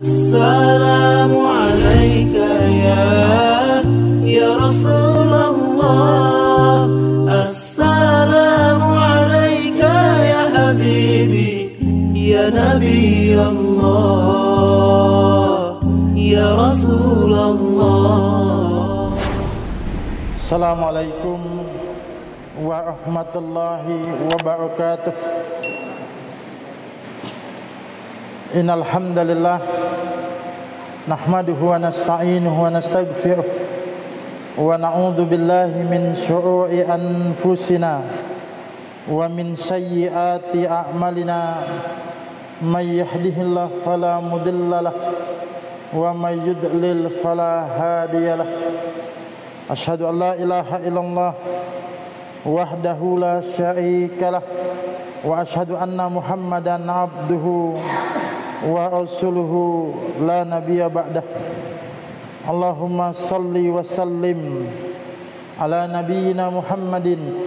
السلام عليك يا رسول الله. السلام عليك يا حبيبي يا نبي الله يا رسول الله. السلام عليكم ورحمة الله وبركاته. Innal hamdalillah nahmaduhu wa nasta'inuhu wa nastaghfiruh wa na'udzu billahi min syururi anfusina wa min sayyiati a'malina may yahdihillahu fala mudhillalah wa may yudlil fala hadiyalah. Asyhadu an la ilaha illallah wahdahu la syarikalah wa asyhadu anna Muhammadan abduhu wa rasuluhu la nabiyya ba'dah. Allahumma salli wa sallim ala nabiyyina Muhammadin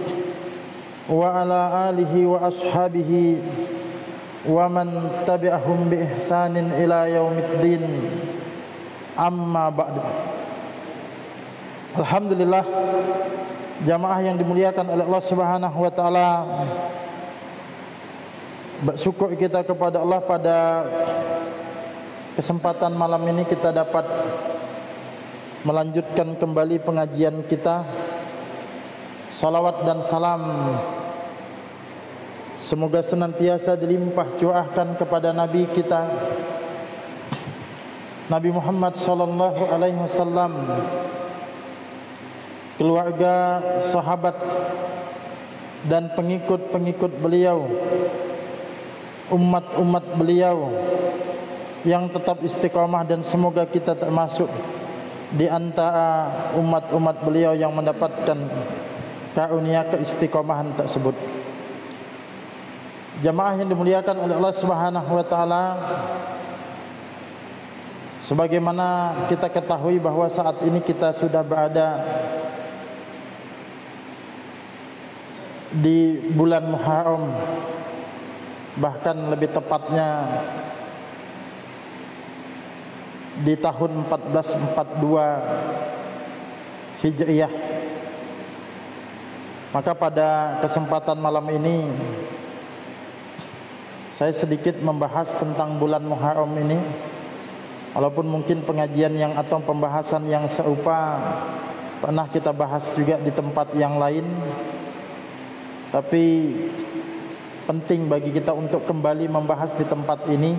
wa ala alihi wa ashabihi wa man tabi'ahum bi ihsanin ila yaumiddin. Amma ba'du. Alhamdulillah, jamaah yang dimuliakan oleh Allah Subhanahu wa taala, bersyukur kita kepada Allah pada kesempatan malam ini kita dapat melanjutkan kembali pengajian kita. Salawat dan salam semoga senantiasa dilimpah curahkan kepada Nabi kita Nabi Muhammad sallallahu alaihi wasallam, keluarga, sahabat dan pengikut-pengikut beliau, umat-umat beliau yang tetap istiqamah, dan semoga kita termasuk di antara umat-umat beliau yang mendapatkan karunia keistiqamahan tersebut. Jamaah yang dimuliakan oleh Allah Subhanahu wa taala, sebagaimana kita ketahui bahwa saat ini kita sudah berada di bulan Muharram, bahkan lebih tepatnya di tahun 1442 Hijriah. Maka pada kesempatan malam ini saya sedikit membahas tentang bulan Muharram ini, walaupun mungkin pengajian yang atau pembahasan yang serupa pernah kita bahas juga di tempat yang lain, tapi penting bagi kita untuk kembali membahas di tempat ini,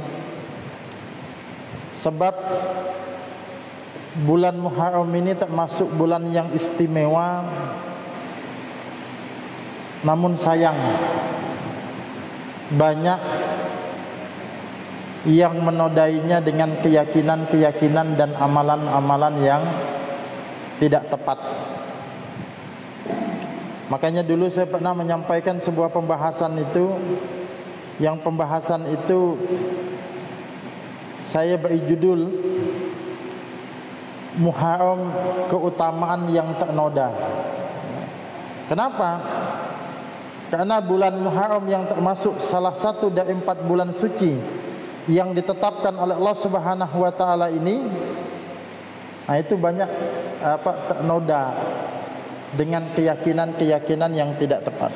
sebab bulan Muharram ini termasuk bulan yang istimewa. Namun sayang, banyak yang menodainya dengan keyakinan-keyakinan dan amalan-amalan yang tidak tepat. Makanya dulu saya pernah menyampaikan sebuah pembahasan itu, yang pembahasan itu saya beri judul Muharram, keutamaan yang ternoda. Kenapa? Karena bulan Muharram yang termasuk salah satu dari 4 bulan suci yang ditetapkan oleh Allah Subhanahu wa taala ini, nah itu banyak ternoda dengan keyakinan-keyakinan yang tidak tepat.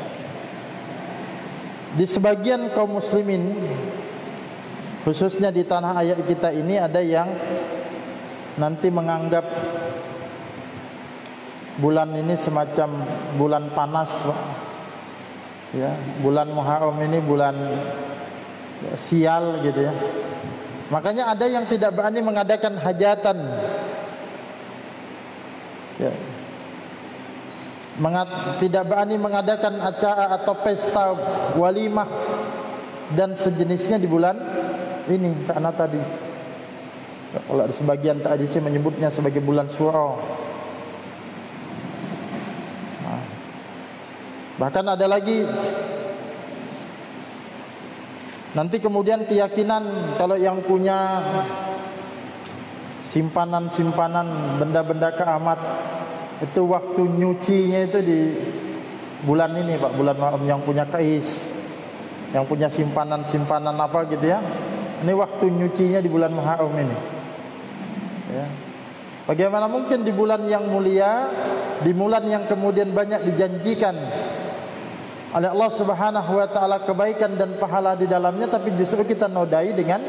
Di sebagian kaum muslimin, khususnya di tanah air kita ini, ada yang nanti menganggap bulan ini semacam bulan panas, ya, bulan Muharram ini bulan sial gitu ya. Makanya ada yang tidak berani mengadakan hajatan, ya, tidak berani mengadakan acara atau pesta walimah dan sejenisnya di bulan ini, karena tadi kalau sebagian tradisi menyebutnya sebagai bulan Syura. Nah, bahkan ada lagi nanti kemudian keyakinan kalau yang punya simpanan-simpanan benda-benda keramat itu waktu nyucinya itu di bulan ini Pak, bulan Muharram, yang punya keis, yang punya simpanan-simpanan apa gitu ya. Ini waktu nyucinya di bulan Muharram ini. Ya. Bagaimana mungkin di bulan yang mulia, di bulan yang kemudian banyak dijanjikan oleh Allah Subhanahu wa taala kebaikan dan pahala di dalamnya, tapi justru kita nodai dengan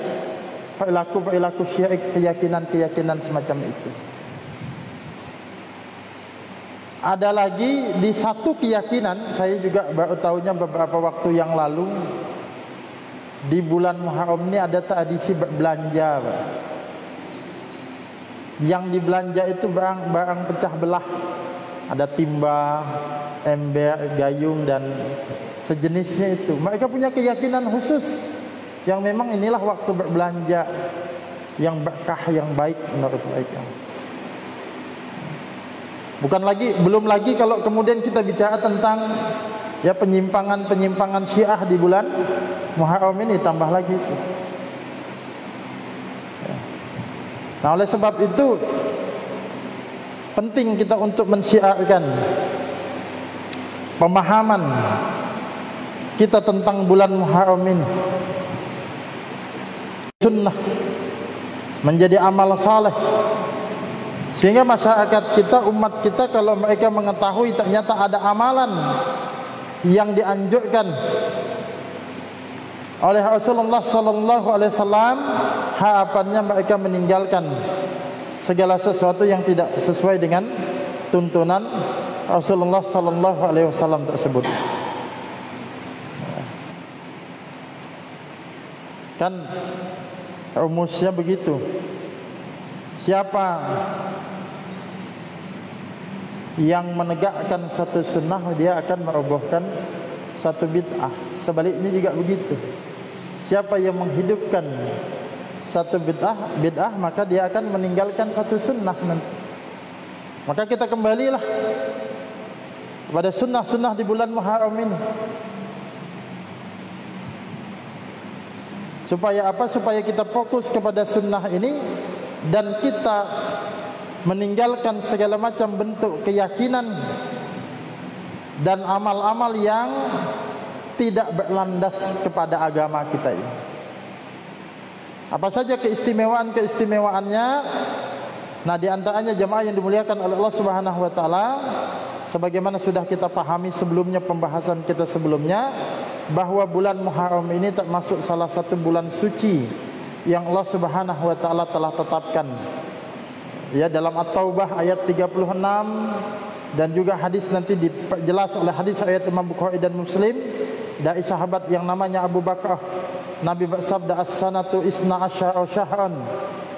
perilaku-perilaku syirik, keyakinan-keyakinan semacam itu. Ada lagi di satu keyakinan, saya juga baru tahunya beberapa waktu yang lalu, di bulan Muharram ini ada tradisi berbelanja, Pak. Yang dibelanja itu barang-barang pecah belah. Ada timba, ember, gayung dan sejenisnya itu. Mereka punya keyakinan khusus yang memang inilah waktu berbelanja yang berkah, yang baik menurut mereka. Belum lagi kalau kemudian kita bicara tentang ya penyimpangan Syiah di bulan Muharram ini, tambah lagi itu. Nah, oleh sebab itu penting kita untuk mensyiarkan pemahaman kita tentang bulan Muharram ini. Sunnah menjadi amal saleh, sehingga masyarakat kita, umat kita, kalau mereka mengetahui ternyata ada amalan yang dianjurkan oleh Rasulullah sallallahu alaihi wasallam, harapannya mereka meninggalkan segala sesuatu yang tidak sesuai dengan tuntunan Rasulullah sallallahu alaihi wasallam tersebut. Kan rumusnya begitu. Siapa yang menegakkan satu sunnah, dia akan merobohkan satu bid'ah. Sebaliknya juga begitu. Siapa yang menghidupkan satu bid'ah, maka dia akan meninggalkan satu sunnah nanti. Maka kita kembalilah kepada sunnah-sunnah di bulan Muharram ini. Supaya apa? Supaya kita fokus kepada sunnah ini dan kita meninggalkan segala macam bentuk keyakinan dan amal-amal yang tidak berlandas kepada agama kita ini. Apa saja keistimewaan-keistimewaannya? Nah, di antaranya jemaah yang dimuliakan oleh Allah Subhanahu wa taala, sebagaimana sudah kita pahami sebelumnya, pembahasan kita sebelumnya, bahwa bulan Muharram ini termasuk salah satu bulan suci yang Allah Subhanahu wa taala telah tetapkan. Ya, dalam At-Taubah ayat 36, dan juga hadis nanti diperjelas oleh hadis ayat Imam Bukhari dan Muslim dari sahabat yang namanya Abu Bakar. Nabi bersabda, as-sanatu isna asyara syahran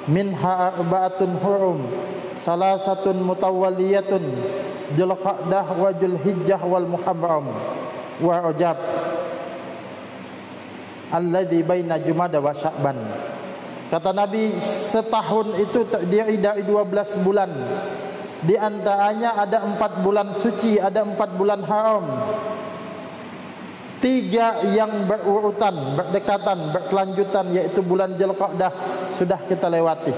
minha arba'atun hurum salasatun mutawaliyatun Dzulqa'dah wa Dzulhijjah wal Muharram wa Rajab alladzi baina Jumada wa Sya'ban. Kata Nabi, setahun itu terdiri dari 12 bulan. Di antaranya ada 4 bulan suci, ada 4 bulan haram. 3 yang berurutan, berdekatan, berkelanjutan, yaitu bulan Dzulqa'dah sudah kita lewati.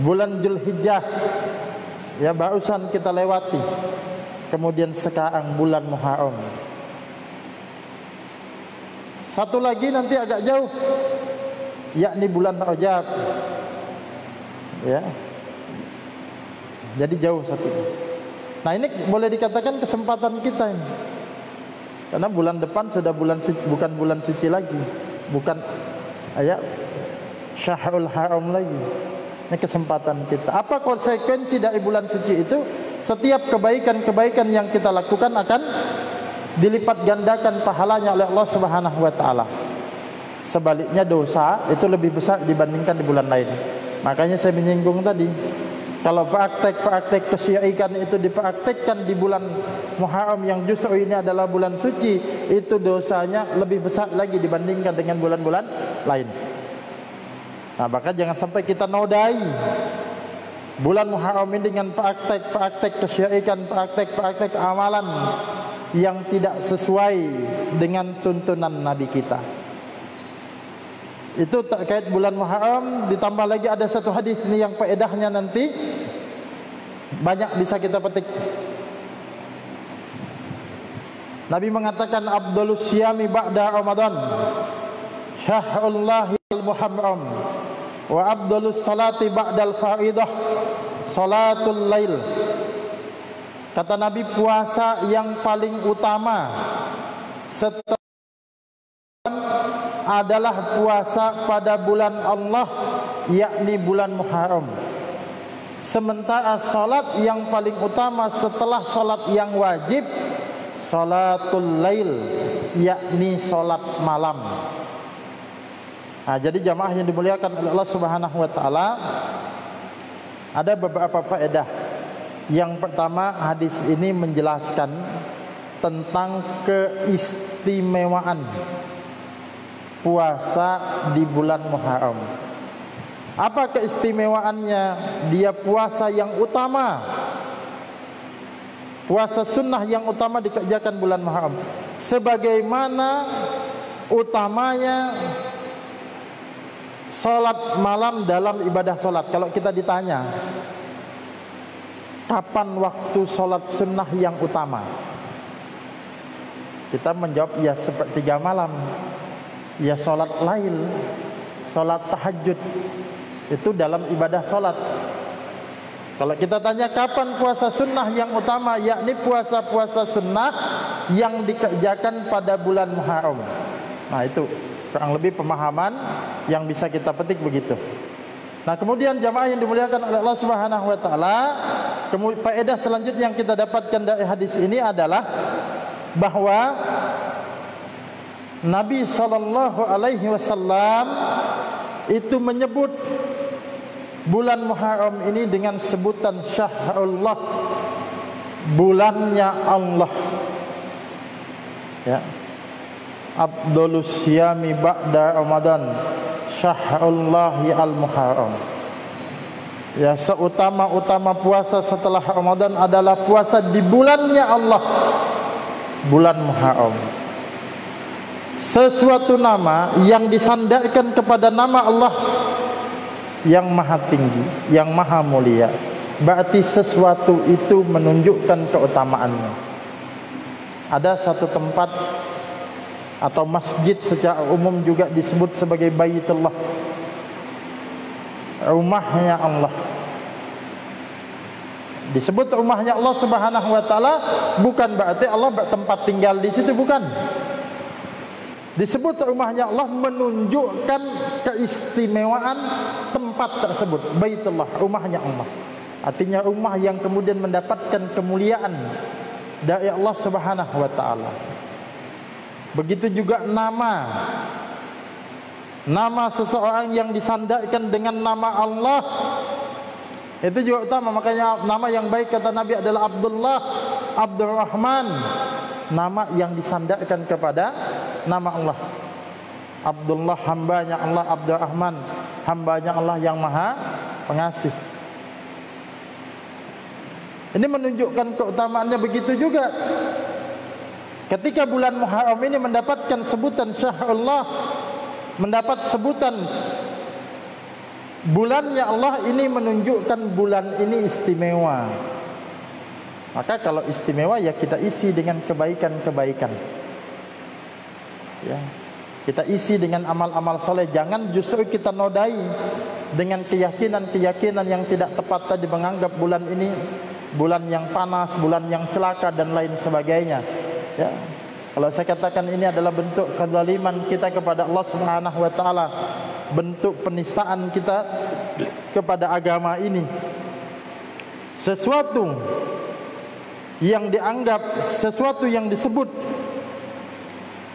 Bulan Dzulhijjah ya barusan kita lewati. Kemudian sekarang bulan Muharram. Satu lagi nanti agak jauh, yakni bulan Rajab. Ya. Jadi jauh satu. Nah, ini boleh dikatakan kesempatan kita ini. Karena bulan depan sudah bulan suci, bukan bulan suci lagi, bukan Syahrul Haram lagi. Ini kesempatan kita. Apa konsekuensi dari bulan suci itu? Setiap kebaikan-kebaikan yang kita lakukan akan dilipat gandakan pahalanya oleh Allah Subhanahu wa taala. Sebaliknya dosa itu lebih besar dibandingkan di bulan lain. Makanya saya menyinggung tadi, kalau praktek-praktek kesyirikan itu dipraktekkan di bulan Muharram yang justru ini adalah bulan suci, itu dosanya lebih besar lagi dibandingkan dengan bulan-bulan lain. Nah, maka jangan sampai kita nodai bulan Muharram ini dengan praktek-praktek kesyirikan, praktek-praktek amalan yang tidak sesuai dengan tuntunan Nabi kita. Itu terkait bulan Muharram. Ditambah lagi ada satu hadis ini yang faedahnya nanti banyak bisa kita petik. Nabi mengatakan, Abdulus Syami ba'da Ramadan Syahrullahi muharram wa afdhalus salati ba'dal faridah salatul lail. Kata Nabi, puasa yang paling utama setelah adalah puasa pada bulan Allah, yakni bulan Muharram. Sementara salat yang paling utama setelah salat yang wajib, salatul lail, yakni salat malam. Nah, jadi jamaah yang dimuliakan oleh Allah Subhanahu wa taala, ada beberapa faedah. Yang pertama, hadis ini menjelaskan tentang keistimewaan puasa di bulan Muharram. Apa keistimewaannya? Dia puasa yang utama, puasa sunnah yang utama dikerjakan bulan Muharram. Sebagaimana utamanya salat malam dalam ibadah salat. Kalau kita ditanya, kapan waktu salat sunnah yang utama? Kita menjawab, ya sepertiga malam, ya salat lail, salat tahajud. Itu dalam ibadah salat. Kalau kita tanya kapan puasa sunnah yang utama, yakni puasa-puasa sunnah yang dikerjakan pada bulan Muharram. Nah, itu kurang lebih pemahaman yang bisa kita petik begitu. Nah, kemudian jamaah yang dimuliakan oleh Allah Subhanahu wa taala, faedah selanjutnya yang kita dapatkan dari hadis ini adalah bahwa Nabi sallallahu alaihi wasallam itu menyebut bulan Muharram ini dengan sebutan syahrullah, bulannya Allah. Ya. Afdhalus siyami ba'da Ramadan syahrullahi al-Muharram. Ya, seutama-utama puasa setelah Ramadan adalah puasa di bulannya Allah, bulan Muharram. Sesuatu nama yang disandarkan kepada nama Allah yang maha tinggi, yang maha mulia, berarti sesuatu itu menunjukkan keutamaannya. Ada satu tempat atau masjid secara umum juga disebut sebagai Baitullah, rumahnya Allah. Disebut rumahnya Allah Subhanahu wa taala bukan berarti Allah bertempat tinggal di situ, bukan. Disebut rumahnya Allah menunjukkan keistimewaan tempat tersebut, Baitullah, rumahnya Allah. Artinya rumah yang kemudian mendapatkan kemuliaan dari Allah Subhanahu wa taala. Begitu juga nama seseorang yang disandarkan dengan nama Allah itu juga utama. Makanya nama yang baik kata Nabi adalah Abdullah, Abdurrahman, nama yang disandarkan kepada nama Allah. Abdullah hambanya Allah, Abdurrahman hambanya Allah yang maha pengasih. Ini menunjukkan keutamaannya. Begitu juga ketika bulan Muharram ini mendapatkan sebutan syahrullah, mendapat sebutan bulannya Allah, ini menunjukkan bulan ini istimewa. Maka kalau istimewa, ya kita isi dengan kebaikan-kebaikan. Ya, kita isi dengan amal-amal soleh. Jangan justru kita nodai dengan keyakinan-keyakinan yang tidak tepat tadi, menganggap bulan ini bulan yang panas, bulan yang celaka dan lain sebagainya. Ya, kalau saya katakan ini adalah bentuk kezaliman kita kepada Allah Subhanahu wa taala, bentuk penistaan kita kepada agama ini. Sesuatu yang dianggap, sesuatu yang disebut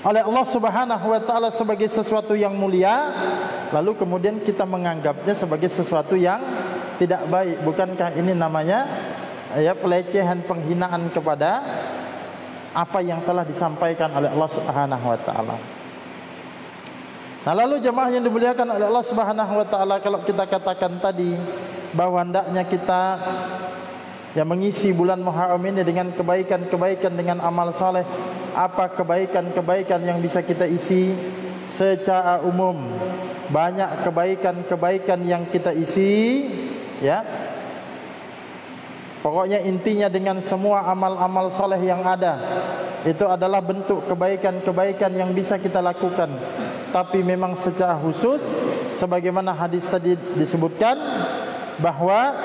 oleh Allah Subhanahu wa taala sebagai sesuatu yang mulia, lalu kemudian kita menganggapnya sebagai sesuatu yang tidak baik. Bukankah ini namanya ya pelecehan, penghinaan kepada apa yang telah disampaikan oleh Allah Subhanahu wa taala. Nah, lalu jemaah yang dimuliakan oleh Allah Subhanahu wa taala, kalau kita katakan tadi bahwa hendaknya kita yang mengisi bulan Muharram ini dengan kebaikan-kebaikan, dengan amal saleh, apa kebaikan-kebaikan yang bisa kita isi secara umum? Banyak kebaikan-kebaikan yang kita isi, ya. Pokoknya intinya dengan semua amal-amal soleh yang ada, itu adalah bentuk kebaikan-kebaikan yang bisa kita lakukan. Tapi memang secara khusus sebagaimana hadis tadi disebutkan bahwa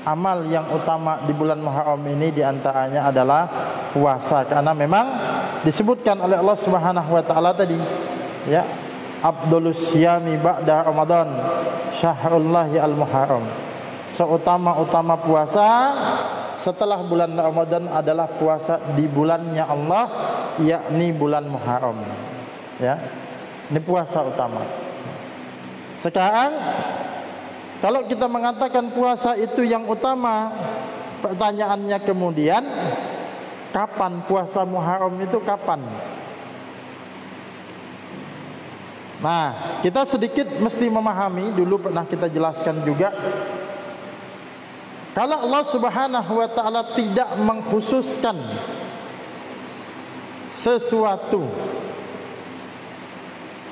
amal yang utama di bulan Muharram ini diantaranya adalah puasa, karena memang disebutkan oleh Allah Subhanahu wa taala tadi, ya, afdhalus syiyami ba'da Ramadan syahrullahi al-Muharram. Seutama-utama puasa setelah bulan Ramadan adalah puasa di bulannya Allah, yakni bulan Muharram. Ya. Ini puasa utama. Sekarang kalau kita mengatakan puasa itu yang utama, pertanyaannya kemudian, kapan puasa Muharram itu kapan? Nah, kita sedikit mesti memahami, dulu pernah kita jelaskan juga, kalau Allah Subhanahu wa taala tidak mengkhususkan sesuatu,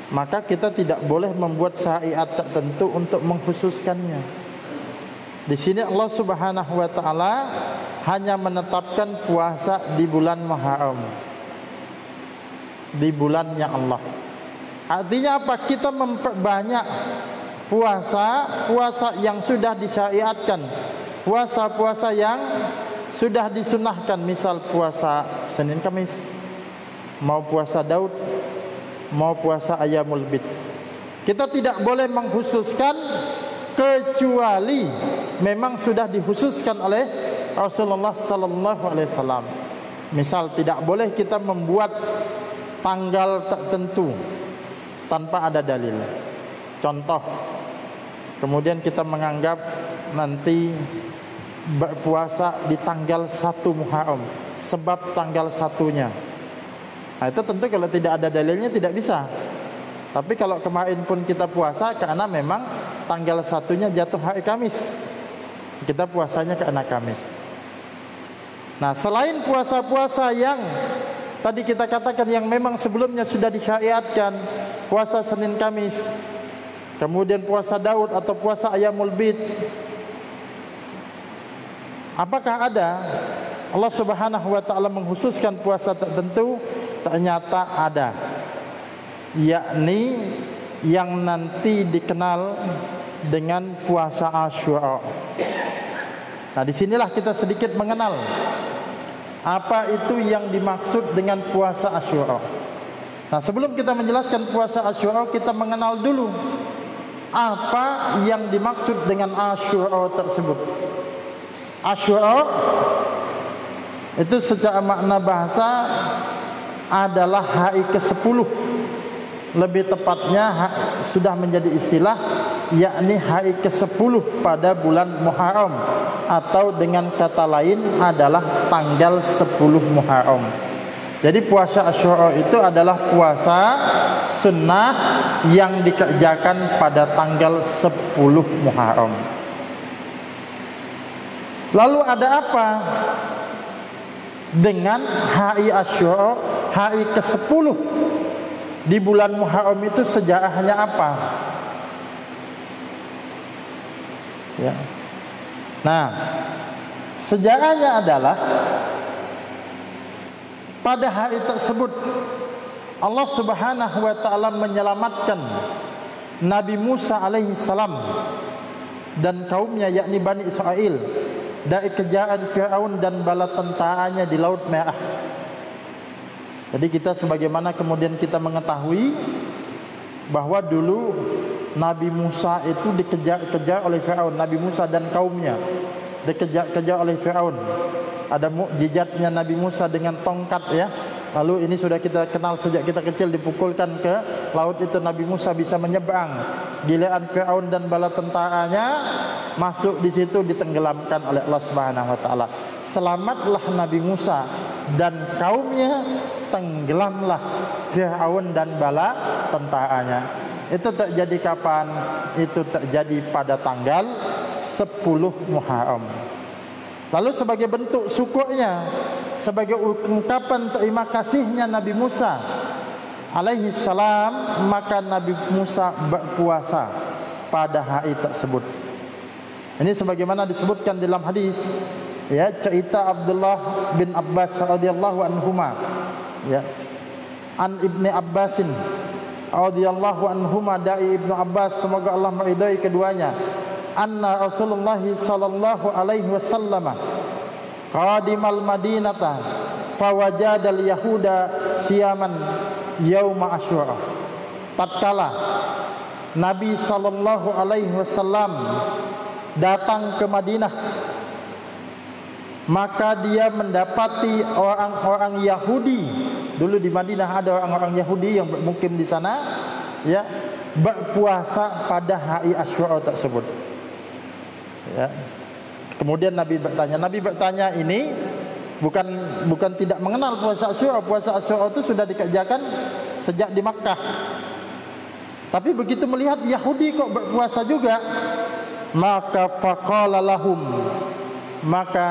maka kita tidak boleh membuat syariat tertentu untuk mengkhususkannya. Di sini Allah Subhanahu wa taala hanya menetapkan puasa di bulan Muharram, di bulannya Allah. Artinya apa? Kita memperbanyak puasa yang sudah disyariatkan, puasa-puasa yang sudah disunahkan, misal puasa Senin Kamis, mau puasa Daud, mau puasa Ayyamul Bid. Kita tidak boleh mengkhususkan kecuali memang sudah dikhususkan oleh Rasulullah sallallahu alaihi wasallam. Misal tidak boleh kita membuat tanggal tertentu tanpa ada dalil. Contoh, kemudian kita menganggap nanti berpuasa di tanggal 1 Muharram sebab tanggal satunya. Nah, itu tentu kalau tidak ada dalilnya tidak bisa. Tapi kalau kemarin pun kita puasa karena memang tanggal satunya jatuh hari Kamis, kita puasanya karena Kamis. Nah, selain puasa-puasa yang tadi kita katakan yang memang sebelumnya sudah disyariatkan, puasa Senin Kamis, kemudian puasa Daud atau puasa Ayyamul Bid, apakah ada Allah Subhanahu wa taala mengkhususkan puasa tertentu? Ternyata ada, yakni yang nanti dikenal dengan puasa Asyura. Nah, disinilah kita sedikit mengenal apa itu yang dimaksud dengan puasa Asyura. Nah, sebelum kita menjelaskan puasa Asyura, kita mengenal dulu apa yang dimaksud dengan Asyura tersebut. Asyura itu secara makna bahasa adalah hari ke-10. Lebih tepatnya sudah menjadi istilah, yakni hari ke-10 pada bulan Muharram, atau dengan kata lain adalah tanggal 10 Muharram. Jadi puasa Asyura itu adalah puasa sunnah yang dikerjakan pada tanggal 10 Muharram. Lalu ada apa dengan hari Asyura, hari ke-10 di bulan Muharram itu? Sejarahnya apa? Ya. Nah, sejarahnya adalah pada hari tersebut Allah Subhanahu wa taala menyelamatkan Nabi Musa alaihi salam dan kaumnya, yakni Bani Israel, dari kejaran Firaun dan bala tentaranya di Laut Merah. Jadi kita sebagaimana kemudian kita mengetahui bahwa dulu Nabi Musa itu dikejar-kejar oleh Firaun, Nabi Musa dan kaumnya dikejar-kejar oleh Firaun. Ada mukjizatnya Nabi Musa dengan tongkat, ya. Lalu ini sudah kita kenal sejak kita kecil, dipukulkan ke laut itu Nabi Musa bisa menyeberang. Giliran Firaun dan bala tentaranya masuk di situ, ditenggelamkan oleh Allah Subhanahu wa taala. Selamatlah Nabi Musa dan kaumnya, tenggelamlah Firaun dan bala tentaranya. Itu terjadi kapan? Itu terjadi pada tanggal 10 Muharram. Lalu sebagai bentuk syukurnya, sebagai ungkapan terima kasihnya Nabi Musa alaihi salam, maka Nabi Musa berpuasa pada hari tersebut. Ini sebagaimana disebutkan dalam hadis, ya, cerita Abdullah bin Abbas radhiyallahu anhuma, ya, an Ibni Abbasin radhiyallahu anhuma dai Ibnu Abbas, semoga Allah meridai keduanya, anna Rasulullah sallallahu alaihi wasallam qadimal madinata fawajadal yahuda siyaman yauma asyura. Tatkala Nabi sallallahu alaihi wasallam datang ke Madinah, maka dia mendapati orang-orang Yahudi. Dulu di Madinah ada orang-orang Yahudi yang bermukim di sana, ya, berpuasa pada hari Asyura tersebut. Ya. Kemudian Nabi bertanya ini bukan tidak mengenal puasa Asyura. Puasa Asyura itu sudah dikerjakan sejak di Makkah. Tapi begitu melihat Yahudi kok berpuasa juga, maka faqala lahum, maka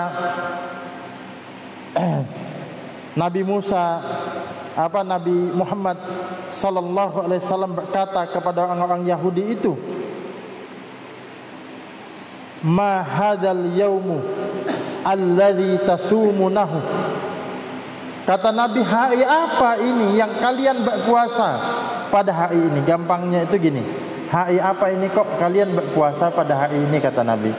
Nabi Muhammad sallallahu alaihi wasallam berkata kepada orang-orang Yahudi itu, ma hadzal yaumu alladzi tasumunahu. Kata Nabi, hari apa ini yang kalian berpuasa pada hari ini? Gampangnya itu gini, hari apa ini kok kalian berpuasa pada hari ini, kata Nabi.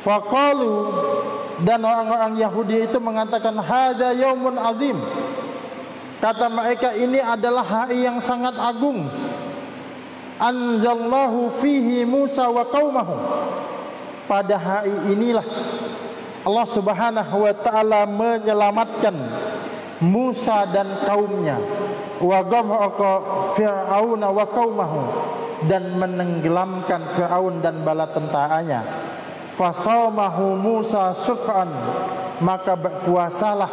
Faqalu, dan orang-orang Yahudi itu mengatakan, hadza yaumun azim. Kata mereka, ini adalah hari yang sangat agung. Anzallahu fihi Musa wa qaumahu. Pada hari inilah Allah Subhanahu wa taala menyelamatkan Musa dan kaumnya, wa ghamraqa Fir'aun wa qaumahu, dan menenggelamkan Fir'aun dan bala tentaranya. Fasawmahu Musa syukran, maka berpuasalah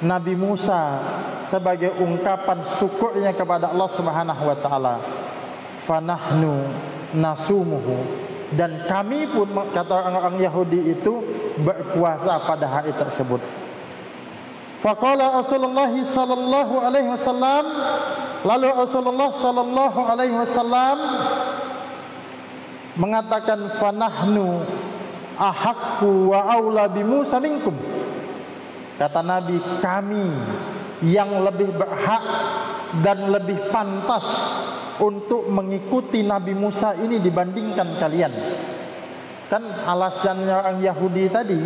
Nabi Musa sebagai ungkapan syukurnya kepada Allah Subhanahu wa taala. Fanahnu nasumuhu, dan kami pun, kata orang-orang Yahudi itu, berpuasa pada hari tersebut. Faqala Rasulullah sallallahu alaihi wasallam, lalu Rasulullah sallallahu alaihi wasallam mengatakan, fanahnu ahaqqu wa aula bi Musa minkum. Kata Nabi, kami yang lebih berhak dan lebih pantas untuk mengikuti Nabi Musa ini dibandingkan kalian. Kan alasannya orang Yahudi tadi,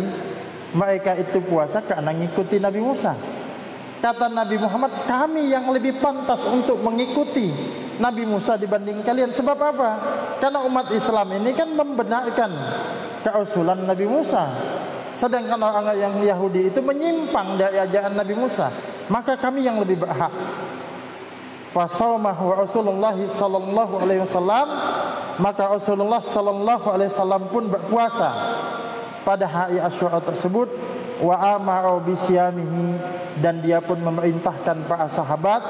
mereka itu puasa karena mengikuti Nabi Musa. Kata Nabi Muhammad, kami yang lebih pantas untuk mengikuti Nabi Musa dibanding kalian. Sebab apa? Karena umat Islam ini kan membenarkan keusulan Nabi Musa, sedangkan orang yang Yahudi itu menyimpang dari ajaran Nabi Musa. Maka kami yang lebih berhak. Fasawmahu Rasulullah sallallahu alaihi wasallam, maka Rasulullah sallallahu alaihi wasallam pun berpuasa pada hari Asyura tersebut. Wa amara bisyamihi, dan dia pun memerintahkan para sahabat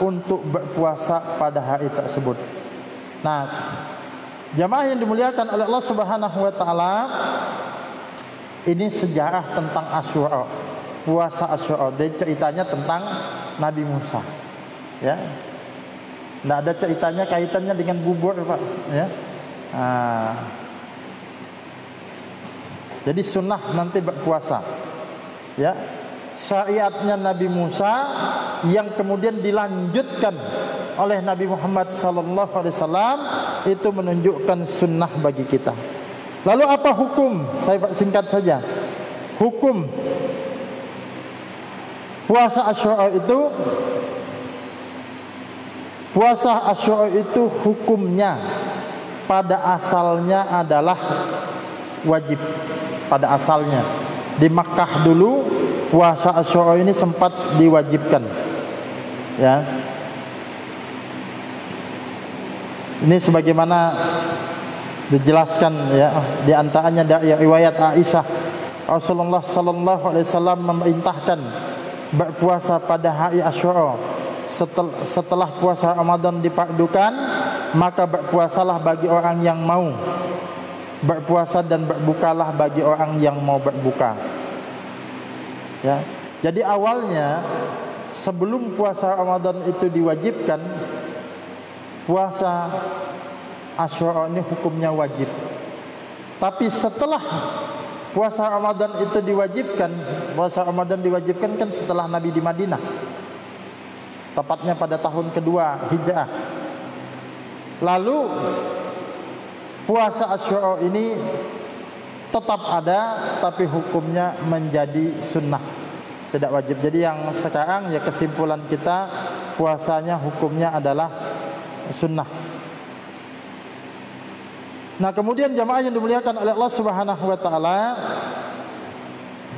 untuk berpuasa pada hari tersebut. Nah, jamaah yang dimuliakan oleh Allah Subhanahu wa taala, ini sejarah tentang Asyura, puasa Asyura. Dan ceritanya tentang Nabi Musa. Ya, tidak ada ceritanya kaitannya dengan bubur, Pak. Ya, jadi sunnah nanti berpuasa. Ya, syariatnya Nabi Musa yang kemudian dilanjutkan oleh Nabi Muhammad sallallahu alaihi wasallam itu menunjukkan sunnah bagi kita. Lalu apa hukum? Saya singkat saja. Hukum puasa Asyura itu, hukumnya pada asalnya adalah wajib. Pada asalnya di Makkah dulu puasa Asyura ini sempat diwajibkan. Ya, ini sebagaimana dijelaskan, ya, di antaranya dari riwayat Aisyah, Rasulullah sallallahu alaihi wasallam memerintahkan berpuasa pada hari Asyura. Setelah puasa Ramadan dipardukan, maka berpuasalah bagi orang yang mau berpuasa, dan berbukalah bagi orang yang mau berbuka. Ya, jadi awalnya sebelum puasa Ramadan itu diwajibkan, puasa Asyura ini hukumnya wajib. Tapi setelah puasa Ramadan itu diwajibkan, puasa Ramadan diwajibkan kan setelah Nabi di Madinah. tepatnya pada tahun kedua Hijrah. Lalu puasa Asyura ini tetap ada, tapi hukumnya menjadi sunnah, tidak wajib. Jadi yang sekarang ya kesimpulan kita, puasanya hukumnya adalah sunnah. Nah, kemudian jamaah yang dimuliakan oleh Allah Subhanahu wa taala,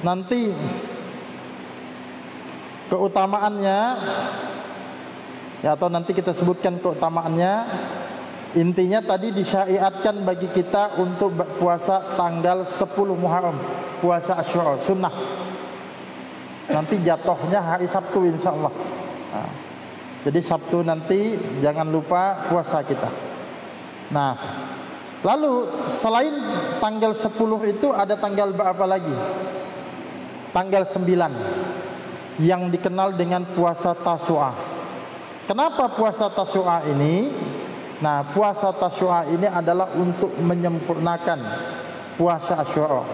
nanti keutamaannya ya, atau nanti kita sebutkan keutamaannya. Intinya tadi disyariatkan bagi kita untuk berpuasa tanggal 10 Muharram, puasa Asyura sunnah. Nanti jatuhnya hari Sabtu insyaallah. Nah, jadi Sabtu nanti jangan lupa puasa kita. Nah, lalu selain tanggal 10 itu ada tanggal berapa lagi? Tanggal 9 yang dikenal dengan puasa Tasyu'a. Kenapa puasa Tasyu'a ini? Nah, puasa Tasyu'a ini adalah untuk menyempurnakan puasa Asyura.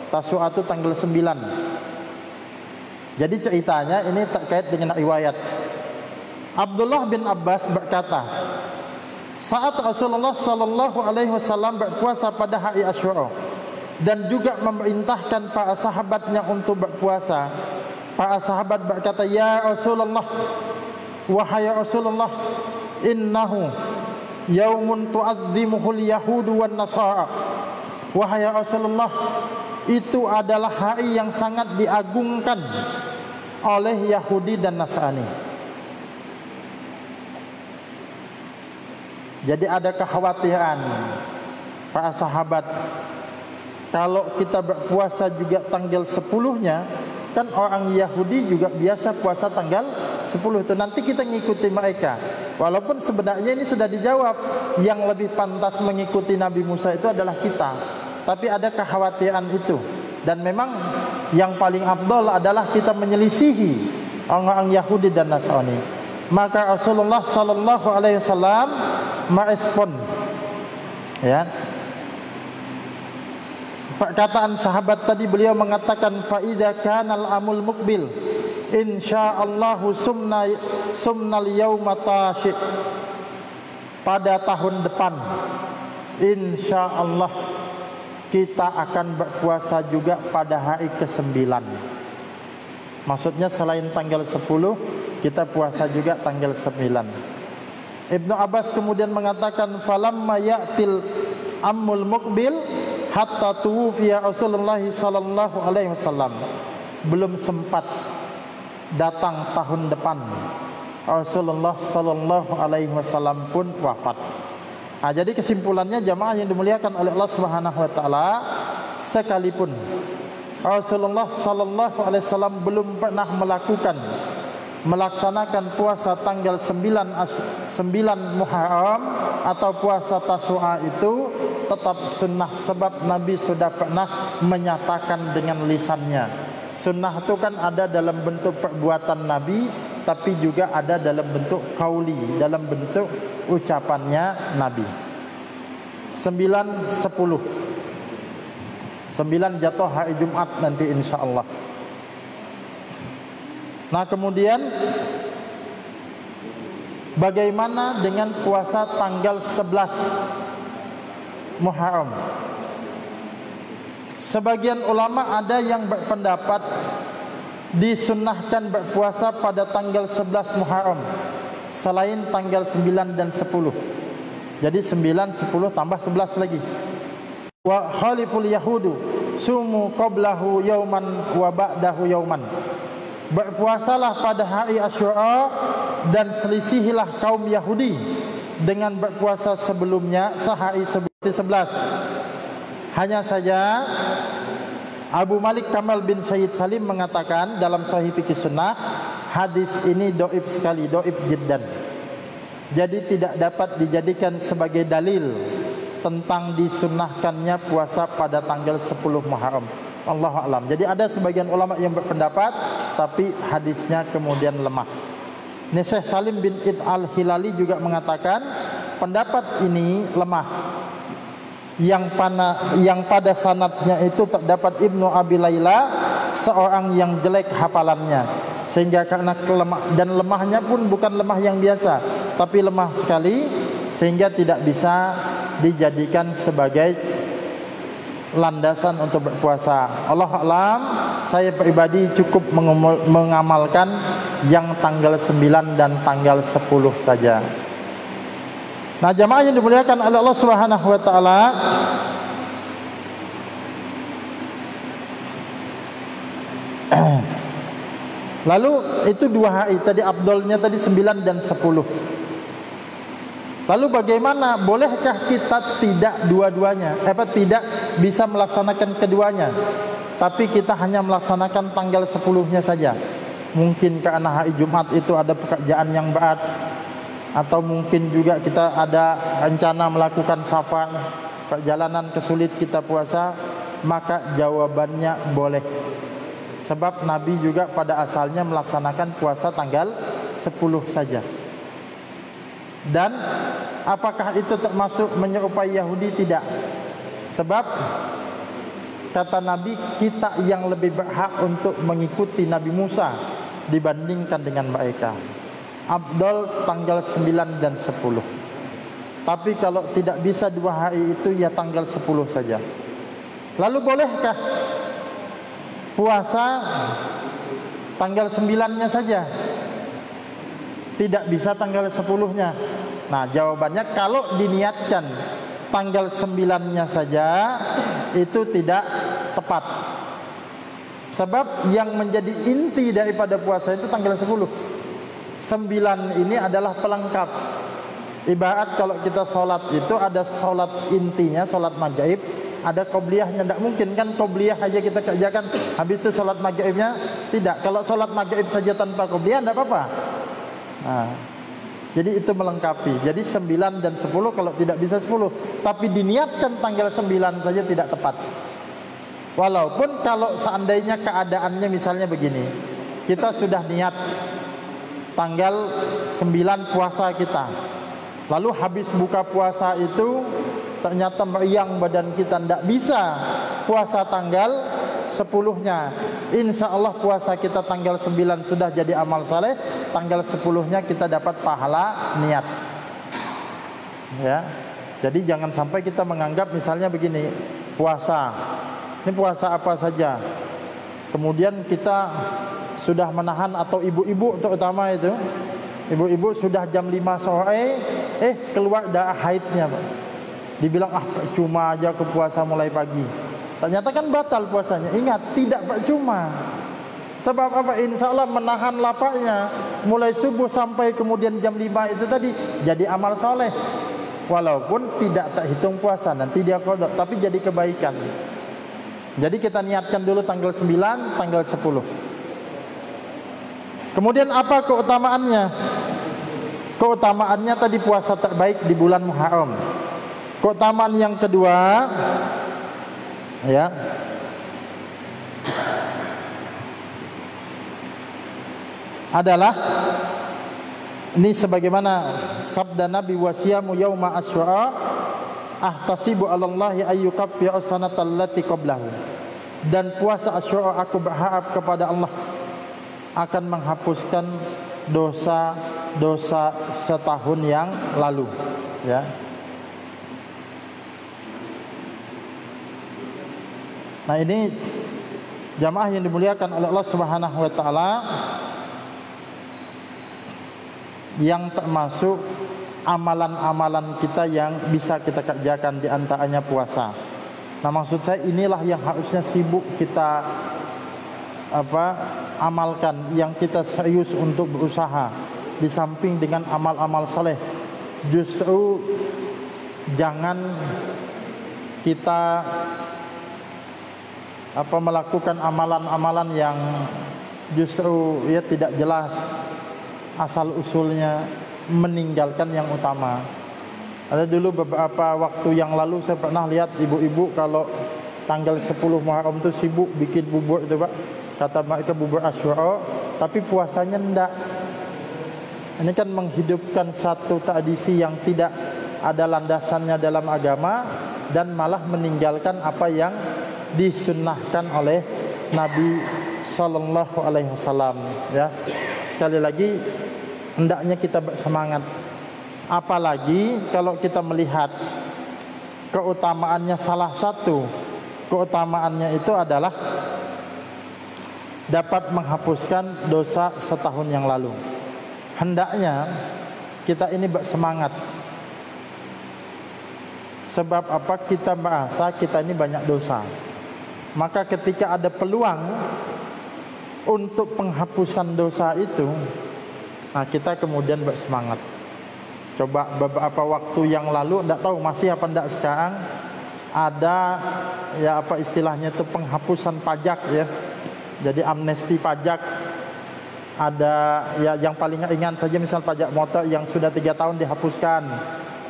Tasyu'a itu tanggal 9. Jadi ceritanya ini terkait dengan riwayat. Abdullah bin Abbas berkata, saat Rasulullah sallallahu alaihi wasallam berpuasa pada hari Asyura dan juga memerintahkan para sahabatnya untuk berpuasa, para sahabat berkata, "Ya Rasulullah, wahai Rasulullah, innahu yaumun tu'azzimuhul yahudu wan nasara." Wahai Rasulullah, itu adalah hari yang sangat diagungkan oleh Yahudi dan Nasrani. Jadi ada kekhawatiran para sahabat, kalau kita berpuasa juga tanggal 10-nya, kan orang Yahudi juga biasa puasa tanggal 10 itu, nanti kita ngikuti mereka. Walaupun sebenarnya ini sudah dijawab, yang lebih pantas mengikuti Nabi Musa itu adalah kita, tapi ada kekhawatiran itu. Dan memang yang paling afdal adalah kita menyelisihi orang-orang Yahudi dan Nasrani. Maka Rasulullah sallallahu alaihi wasallam merespon ya perkataan sahabat tadi. Beliau mengatakan, fa idza kana al-amul muqbil insyaallahu sumnal yauma tashi. Pada tahun depan insyaallah kita akan berpuasa juga pada hari ke-9. Maksudnya selain tanggal 10, kita puasa juga tanggal 9. Ibnu Abbas kemudian mengatakan, falamma ya'til amul muqbil hatta tuwfiya Rasulullah sallallahu alaihi wasallam. Belum sempat datang tahun depan, Rasulullah sallallahu alaihi wasallam pun wafat. Nah, jadi kesimpulannya jamaah yang dimuliakan oleh Allah Subhanahu wa taala, sekalipun Rasulullah sallallahu alaihi wasallam belum pernah melaksanakan puasa tanggal 9 Muharram atau puasa Tasyu'a itu tetap sunnah, sebab Nabi sudah pernah menyatakan dengan lisannya. Sunnah itu kan ada dalam bentuk perbuatan Nabi, tapi juga ada dalam bentuk qauli, dalam bentuk ucapannya Nabi. 9, 10. 9 jatuh hari Jumat nanti insyaallah. Nah, kemudian bagaimana dengan puasa tanggal 11 Muharram? Sebagian ulama ada yang berpendapat disunnahkan berpuasa pada tanggal 11 Muharram selain tanggal 9 dan 10. Jadi 9, 10 tambah 11 lagi. Wa khaliful yahudu sumu qablahu yauman wa ba'dahu yauman. Berpuasalah pada hari Asyura dan selisihilah kaum Yahudi dengan berpuasa sebelumnya sehari sebelum 11. Hanya saja Abu Malik Kamal bin Syed Salim mengatakan dalam Sahih Fiqh Sunnah, hadis ini doib sekali, doib jiddan. Jadi tidak dapat dijadikan sebagai dalil tentang disunnahkannya puasa pada tanggal 10 Muharram. Allahu a'lam. Jadi ada sebagian ulama yang berpendapat, tapi hadisnya kemudian lemah. Ini Syekh Salim bin Id al-Hilali juga mengatakan pendapat ini lemah. Yang pada sanadnya itu terdapat Ibnu Abi Layla, seorang yang jelek hafalannya. sehingga karena dan lemahnya pun bukan lemah yang biasa, tapi lemah sekali sehingga tidak bisa dijadikan sebagai landasan untuk berpuasa. Allah alam, saya pribadi cukup mengamalkan yang tanggal 9 dan tanggal 10 saja. Nah, jamaah yang dimuliakan oleh Allah Subhanahu wa taala, lalu itu 2 hari tadi, afdolnya tadi 9 dan 10. Lalu bagaimana, bolehkah kita tidak dua-duanya? Tidak bisa melaksanakan keduanya, tapi kita hanya melaksanakan tanggal 10-nya saja? Mungkin karena hari Jumat itu ada pekerjaan yang berat, atau mungkin juga kita ada rencana melakukan safar, perjalanan kesulit kita puasa, maka jawabannya boleh. Sebab Nabi juga pada asalnya melaksanakan puasa tanggal 10 saja. Dan apakah itu termasuk menyerupai Yahudi? Tidak. Sebab kata Nabi, kita yang lebih berhak untuk mengikuti Nabi Musa dibandingkan dengan mereka. Afdal tanggal 9 dan 10. Tapi kalau tidak bisa 2 hari itu, ya tanggal 10 saja. Lalu bolehkah puasa tanggal 9-nya saja, tidak bisa tanggal 10-nya? Nah, jawabannya kalau diniatkan tanggal 9-nya saja itu tidak tepat. Sebab yang menjadi inti daripada puasa itu tanggal 10. 9 ini adalah pelengkap. Ibarat kalau kita sholat itu ada sholat intinya, sholat maghrib, ada qobliyahnya. Tidak mungkin kan qobliyah aja kita kerjakan, habis itu sholat maghribnya tidak. Kalau sholat maghrib saja tanpa qobliyah tidak apa-apa. Nah, jadi itu melengkapi. Jadi 9 dan 10 kalau tidak bisa 10, tapi diniatkan tanggal 9 saja tidak tepat. Walaupun kalau seandainya keadaannya misalnya begini, kita sudah niat tanggal 9 puasa kita, lalu habis buka puasa itu ternyata meriang badan kita, tidak bisa puasa tanggal 10-nya. Insya Allah puasa kita tanggal 9 sudah jadi amal saleh, tanggal 10-nya kita dapat pahala niat. Ya, jadi jangan sampai kita menganggap misalnya begini, puasa ini puasa apa saja, kemudian kita sudah menahan, atau ibu-ibu terutama itu, ibu-ibu sudah jam 5 sore keluar darah haidnya, Pak. Dibilang percuma aja ke puasa mulai pagi. Ternyata kan batal puasanya. Ingat, tidak percuma. Sebab apa? Insya Allah menahan laparnya mulai subuh sampai kemudian jam 5 itu tadi jadi amal soleh. Walaupun tidak terhitung puasa, nanti dia qada, tapi jadi kebaikan. Jadi kita niatkan dulu tanggal 9, tanggal 10. Kemudian apa keutamaannya? Keutamaannya tadi puasa terbaik di bulan Muharram. Keutamaan yang kedua, ya, adalah ini sebagaimana sabda Nabi, wasiyamu yauma asyura ahtasibu 'alallahi ayyukaffira sanatal lati qablahu. Dan puasa Asyura aku berharap kepada Allah akan menghapuskan dosa-dosa setahun yang lalu, ya. Nah, ini jamaah yang dimuliakan oleh Allah Subhanahu wa taala, yang termasuk amalan-amalan kita yang bisa kita kerjakan, di antaranya puasa. Nah, maksud saya inilah yang harusnya sibuk kita amalkan, yang kita serius untuk berusaha di samping dengan amal-amal soleh. Justru jangan kita melakukan amalan-amalan yang justru ya tidak jelas asal usulnya, meninggalkan yang utama. Ada dulu beberapa waktu yang lalu saya pernah lihat ibu-ibu kalau tanggal 10 Muharram itu sibuk bikin bubur itu, Pak. Kata mereka bubur Asyura, tapi puasanya enggak. Ini kan menghidupkan satu tradisi yang tidak ada landasannya dalam agama, dan malah meninggalkan apa yang disunnahkan oleh Nabi sallallahu alaihi wasallam, ya. Sekali lagi hendaknya kita bersemangat, apalagi kalau kita melihat keutamaannya, salah satu keutamaannya itu adalah dapat menghapuskan dosa setahun yang lalu. Hendaknya kita ini bersemangat. Sebab apa? Kita merasa kita ini banyak dosa. Maka ketika ada peluang untuk penghapusan dosa itu, nah kita kemudian bersemangat. Coba beberapa waktu yang lalu, tidak tahu masih apa tidak sekarang, ada ya apa istilahnya itu, penghapusan pajak ya. Jadi amnesti pajak. Ada ya yang paling ringan saja, misal pajak motor yang sudah 3 tahun dihapuskan.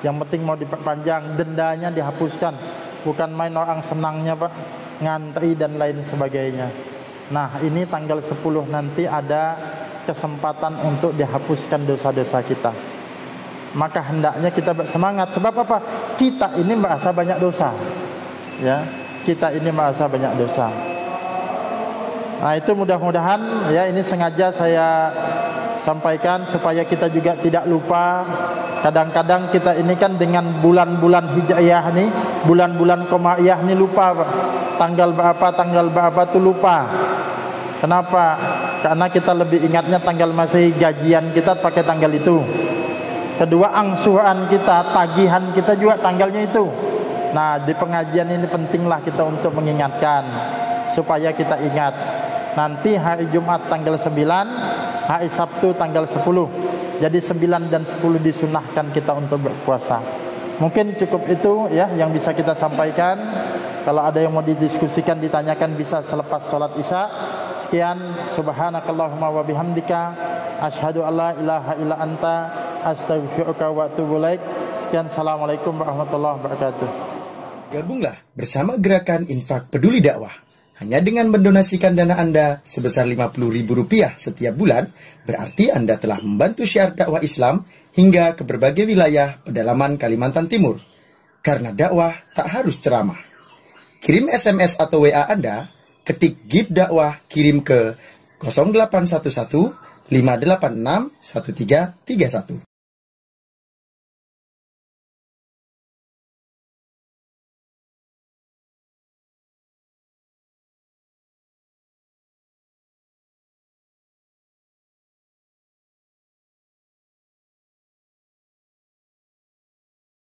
Yang penting mau diperpanjang, dendanya dihapuskan. Bukan main orang senangnya Pak, ngantri dan lain sebagainya. Nah ini tanggal 10 nanti ada kesempatan untuk dihapuskan dosa-dosa kita. Maka hendaknya kita bersemangat. Sebab apa? Kita ini merasa banyak dosa, ya. Kita ini merasa banyak dosa. Nah itu mudah-mudahan ya, ini sengaja saya sampaikan supaya kita juga tidak lupa. Kadang-kadang kita ini kan dengan bulan-bulan hijaiyah nih, bulan-bulan komariyah nih lupa Pak. Tanggal berapa tuh lupa. Kenapa? Karena kita lebih ingatnya tanggal masih gajian kita pakai tanggal itu. Kedua, angsuran kita, tagihan kita juga tanggalnya itu. Nah di pengajian ini pentinglah kita untuk mengingatkan supaya kita ingat. Nanti hari Jumat tanggal 9, hari Sabtu tanggal 10. Jadi 9 dan 10 disunahkan kita untuk berpuasa. Mungkin cukup itu ya yang bisa kita sampaikan. Kalau ada yang mau didiskusikan, ditanyakan, bisa selepas sholat isya. Sekian, subhanakallahumma wa bihamdika, asyhadu alla ilaha illa anta, astaghfiruka wa atubu ilaik. Sekian, assalamualaikum warahmatullahi wabarakatuh. Gabunglah bersama gerakan Infak Peduli Dakwah. Hanya dengan mendonasikan dana Anda sebesar Rp50.000 setiap bulan, berarti Anda telah membantu syiar dakwah Islam hingga ke berbagai wilayah pedalaman Kalimantan Timur. Karena dakwah tak harus ceramah. Kirim SMS atau WA Anda, ketik GIB Dakwah, kirim ke 0811 586 1331.